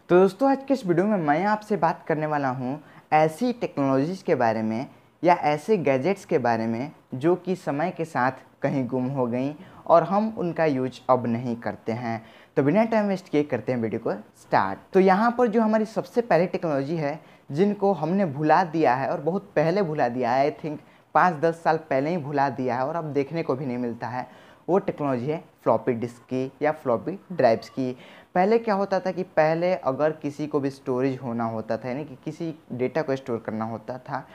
तो दोस्तों आज के इस वीडियो में मैं आपसे बात करने वाला हूँ ऐसी टेक्नोलॉजीज़ के बारे में या ऐसे गैजेट्स के बारे में जो कि समय के साथ कहीं गुम हो गई और हम उनका यूज अब नहीं करते हैं। तो बिना टाइम वेस्ट किए करते हैं वीडियो को स्टार्ट। तो यहाँ पर जो हमारी सबसे पहली टेक्नोलॉजी है जिनको हमने भुला दिया है और बहुत पहले भुला दिया है, आई थिंक 5-10 साल पहले ही भुला दिया है और अब देखने को भी नहीं मिलता है, वो टेक्नोलॉजी है फ्लॉपी डिस्क की या फ्लॉपी ड्राइव्स की। पहले क्या होता था कि पहले अगर किसी को भी स्टोरेज होना होता था, यानी कि किसी डेटा को स्टोर करना होता था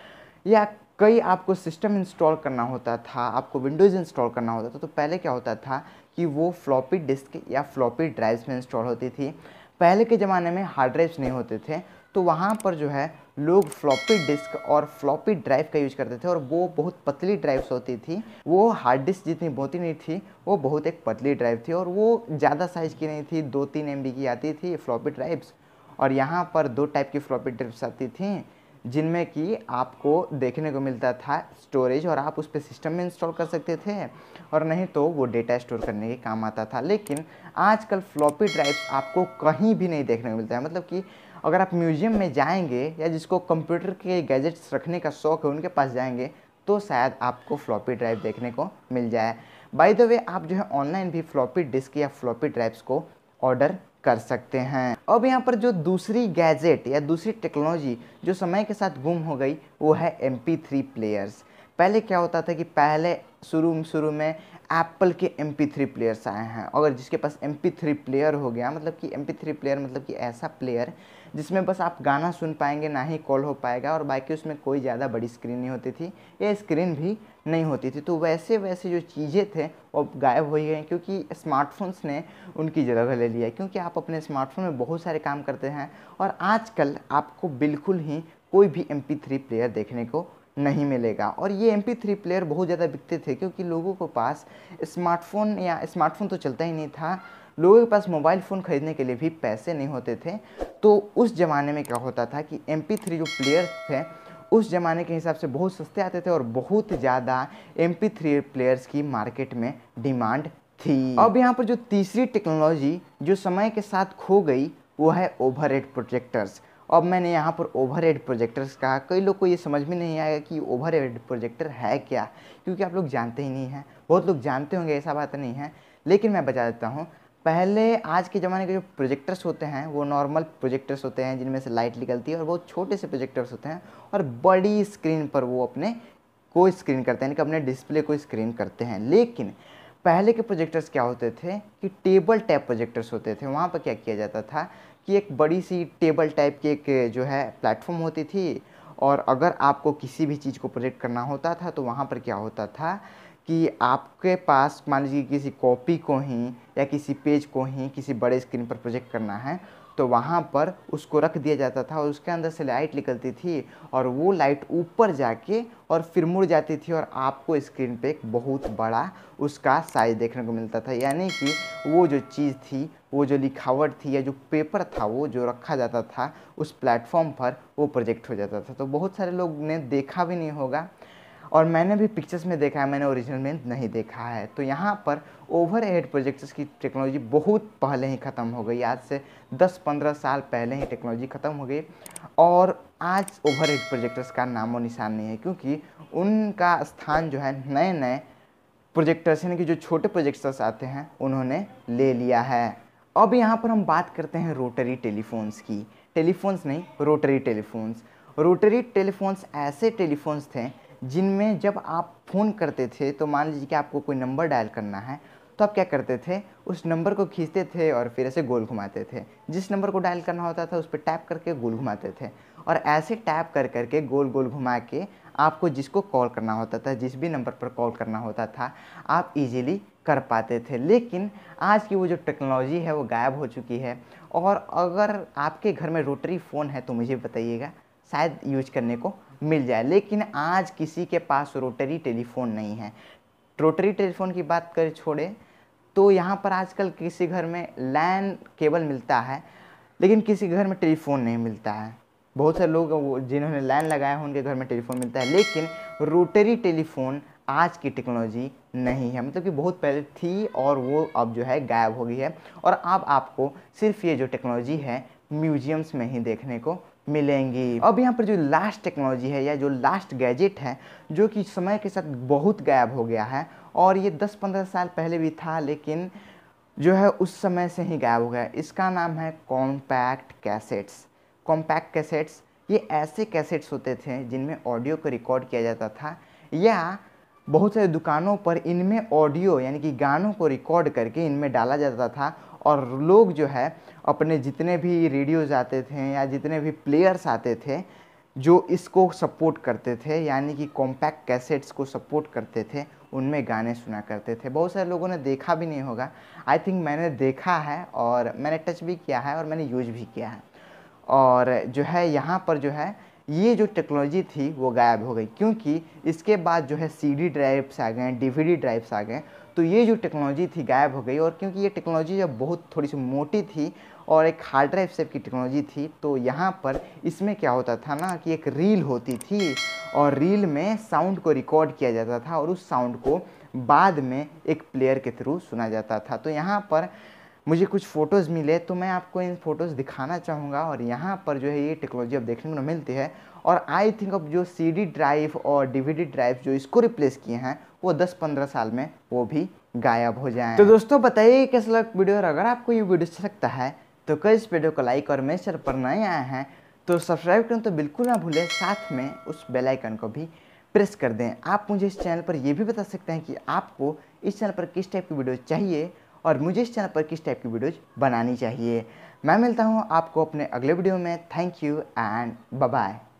या कई आपको सिस्टम इंस्टॉल करना होता था, आपको विंडोज़ इंस्टॉल करना होता था, तो पहले क्या होता था कि वो फ्लॉपी डिस्क या फ्लॉपी ड्राइव्स में इंस्टॉल होती थी। पहले के ज़माने में हार्ड ड्राइव्स नहीं होते थे, तो वहाँ पर जो है लोग फ्लॉपी डिस्क और फ्लॉपी ड्राइव का यूज करते थे और वो बहुत पतली ड्राइव्स होती थी। वो हार्ड डिस्क जितनी मोटी नहीं थी, वो बहुत एक पतली ड्राइव थी और वो ज़्यादा साइज़ की नहीं थी, 2-3 MB की आती थी फ्लॉपी ड्राइव्स। और यहाँ पर 2 टाइप की फ्लॉपी ड्राइव्स आती थी जिनमें कि आपको देखने को मिलता था स्टोरेज, और आप उस पर सिस्टम में इंस्टॉल कर सकते थे और नहीं तो वो डेटा स्टोर करने के काम आता था। लेकिन आजकल फ्लॉपी ड्राइव्स आपको कहीं भी नहीं देखने को मिलता है। मतलब कि अगर आप म्यूजियम में जाएंगे या जिसको कंप्यूटर के गैजेट्स रखने का शौक है उनके पास जाएंगे तो शायद आपको फ्लॉपी ड्राइव देखने को मिल जाए। बाय द वे आप जो है ऑनलाइन भी फ्लॉपी डिस्क या फ्लॉपी ड्राइव्स को ऑर्डर कर सकते हैं। अब यहाँ पर जो दूसरी गैजेट या दूसरी टेक्नोलॉजी जो समय के साथ गुम हो गई वो है MP3 प्लेयर्स। पहले क्या होता था कि पहले शुरू में एप्पल के MP3 प्लेयर्स आए हैं। अगर जिसके पास MP3 प्लेयर हो गया, मतलब कि MP3 प्लेयर मतलब कि ऐसा प्लेयर जिसमें बस आप गाना सुन पाएंगे, ना ही कॉल हो पाएगा, और बाकी उसमें कोई ज़्यादा बड़ी स्क्रीन नहीं होती थी या स्क्रीन भी नहीं होती थी। तो वैसे वैसे जो चीज़ें थे वो गायब हो गई क्योंकि स्मार्टफोन्स ने उनकी जगह ले लिया है। क्योंकि आप अपने स्मार्टफोन में बहुत सारे काम करते हैं और आजकल आपको बिल्कुल ही कोई भी MP3 प्लेयर देखने को नहीं मिलेगा। और ये MP3 प्लेयर बहुत ज़्यादा बिकते थे क्योंकि लोगों के पास स्मार्टफोन या स्मार्टफोन तो चलता ही नहीं था, लोगों के पास मोबाइल फ़ोन ख़रीदने के लिए भी पैसे नहीं होते थे। तो उस ज़माने में क्या होता था कि MP3 जो प्लेयर थे उस ज़माने के हिसाब से बहुत सस्ते आते थे और बहुत ज़्यादा MP3 प्लेयर्स की मार्केट में डिमांड थी। अब यहाँ पर जो तीसरी टेक्नोलॉजी जो समय के साथ खो गई वो है ओवरहेड प्रोजेक्टर्स। अब मैंने यहाँ पर ओवरहेड प्रोजेक्टर्स कहा, कई लोग को ये समझ में नहीं आएगा कि ओवरहेड प्रोजेक्टर है क्या, क्योंकि आप लोग जानते ही नहीं हैं। बहुत लोग जानते होंगे, ऐसा बात नहीं है, लेकिन मैं बता देता हूँ। पहले आज के ज़माने के जो प्रोजेक्टर्स होते हैं वो नॉर्मल प्रोजेक्टर्स होते हैं जिनमें से लाइट निकलती है और बहुत छोटे से प्रोजेक्टर्स होते हैं और बड़ी स्क्रीन पर वो अपने को स्क्रीन करते हैं, यानी कि अपने डिस्प्ले को स्क्रीन करते हैं। लेकिन पहले के प्रोजेक्टर्स क्या होते थे कि टेबल टाइप प्रोजेक्टर्स होते थे। वहाँ पर क्या किया जाता था कि एक बड़ी सी टेबल टाइप की एक जो है प्लेटफॉर्म होती थी, और अगर आपको किसी भी चीज़ को प्रोजेक्ट करना होता था तो वहाँ पर क्या होता था कि आपके पास मान लीजिए किसी कॉपी को ही या किसी पेज को ही किसी बड़े स्क्रीन पर प्रोजेक्ट करना है तो वहाँ पर उसको रख दिया जाता था और उसके अंदर से लाइट निकलती थी और वो लाइट ऊपर जाके और फिर मुड़ जाती थी और आपको स्क्रीन पे एक बहुत बड़ा उसका साइज देखने को मिलता था। यानी कि वो जो चीज़ थी, वो जो लिखावट थी या जो पेपर था वो जो रखा जाता था उस प्लेटफॉर्म पर वो प्रोजेक्ट हो जाता था। तो बहुत सारे लोग ने देखा भी नहीं होगा और मैंने भी पिक्चर्स में देखा है, मैंने ओरिजिनल में नहीं देखा है। तो यहाँ पर ओवरहेड प्रोजेक्टर्स की टेक्नोलॉजी बहुत पहले ही ख़त्म हो गई, आज से 10-15 साल पहले ही टेक्नोलॉजी ख़त्म हो गई और आज ओवरहेड प्रोजेक्टर्स का नामो निशान नहीं है, क्योंकि उनका स्थान जो है नए नए प्रोजेक्टर्स यानी कि जो छोटे प्रोजेक्टर्स आते हैं उन्होंने ले लिया है। अब यहाँ पर हम बात करते हैं रोटरी टेलीफोन्स की। टेलीफोन्स नहीं, रोटरी टेलीफोन्स। रोटरी टेलीफोन्स ऐसे टेलीफोन्स थे जिनमें जब आप फ़ोन करते थे तो मान लीजिए कि आपको कोई नंबर डायल करना है तो आप क्या करते थे, उस नंबर को खींचते थे और फिर ऐसे गोल घुमाते थे। जिस नंबर को डायल करना होता था उस पर टैप करके गोल घुमाते थे और ऐसे टैप कर करके गोल गोल घुमा के आपको जिसको कॉल करना होता था, जिस भी नंबर पर कॉल करना होता था, आप इजीली कर पाते थे। लेकिन आज की वो जो टेक्नोलॉजी है वो गायब हो चुकी है और अगर आपके घर में रोटरी फ़ोन है तो मुझे बताइएगा, शायद यूज करने को मिल जाए। लेकिन आज किसी के पास रोटरी टेलीफोन नहीं है। रोटरी टेलीफोन की बात करें छोड़े तो यहाँ पर आजकल किसी घर में लैन केबल मिलता है लेकिन किसी घर में टेलीफोन नहीं मिलता है। बहुत सारे लोग जिन्होंने लैन लगाया है उनके घर में टेलीफोन मिलता है, लेकिन रोटरी टेलीफोन आज की टेक्नोलॉजी नहीं है। मतलब कि बहुत पहले थी और वो अब जो है गायब हो गई है और अब आपको सिर्फ ये जो टेक्नोलॉजी है म्यूजियम्स में ही देखने को मिलेंगी। अब यहाँ पर जो लास्ट टेक्नोलॉजी है या जो लास्ट गैजेट है जो कि समय के साथ बहुत गायब हो गया है, और ये 10-15 साल पहले भी था लेकिन जो है उस समय से ही गायब हो गया, इसका नाम है कॉम्पैक्ट कैसेट्स। कॉम्पैक्ट कैसेट्स ये ऐसे कैसेट्स होते थे जिनमें ऑडियो को रिकॉर्ड किया जाता था, या बहुत सारे दुकानों पर इनमें ऑडियो यानी कि गानों को रिकॉर्ड करके इनमें डाला जाता था, और लोग जो है अपने जितने भी रेडियोज आते थे या जितने भी प्लेयर्स आते थे जो इसको सपोर्ट करते थे यानी कि कॉम्पैक्ट कैसेट्स को सपोर्ट करते थे, उनमें गाने सुना करते थे। बहुत सारे लोगों ने देखा भी नहीं होगा, आई थिंक मैंने देखा है और मैंने टच भी किया है और मैंने यूज भी किया है। और जो है यहाँ पर जो है ये जो टेक्नोलॉजी थी वो गायब हो गई, क्योंकि इसके बाद जो है सीडी ड्राइव्स आ गए, डीवीडी ड्राइव्स आ गए, तो ये जो टेक्नोलॉजी थी गायब हो गई। और क्योंकि ये टेक्नोलॉजी जब बहुत थोड़ी सी मोटी थी और एक हार्ड ड्राइव सेप की टेक्नोलॉजी थी, तो यहाँ पर इसमें क्या होता था ना कि एक रील होती थी और रील में साउंड को रिकॉर्ड किया जाता था और उस साउंड को बाद में एक प्लेयर के थ्रू सुना जाता था। तो यहाँ पर मुझे कुछ फ़ोटोज़ मिले तो मैं आपको इन फ़ोटोज़ दिखाना चाहूँगा, और यहाँ पर जो है ये टेक्नोलॉजी अब देखने को मिलती है। और आई थिंक अब जो सीडी ड्राइव और डीवीडी ड्राइव जो इसको रिप्लेस किए हैं वो 10-15 साल में वो भी गायब हो जाएं। तो दोस्तों बताइए कैसा लगा वीडियो, और अगर आपको ये वीडियो अच्छा लगता है तो कल इस वीडियो को लाइक, और मेरे चैनल पर नए आए हैं तो सब्सक्राइब करें तो बिल्कुल ना भूलें, साथ में उस बेल आइकन को भी प्रेस कर दें। आप मुझे इस चैनल पर ये भी बता सकते हैं कि आपको इस चैनल पर किस टाइप की वीडियो चाहिए और मुझे इस चैनल पर किस टाइप की वीडियोज बनानी चाहिए। मैं मिलता हूँ आपको अपने अगले वीडियो में। Thank you and bye bye.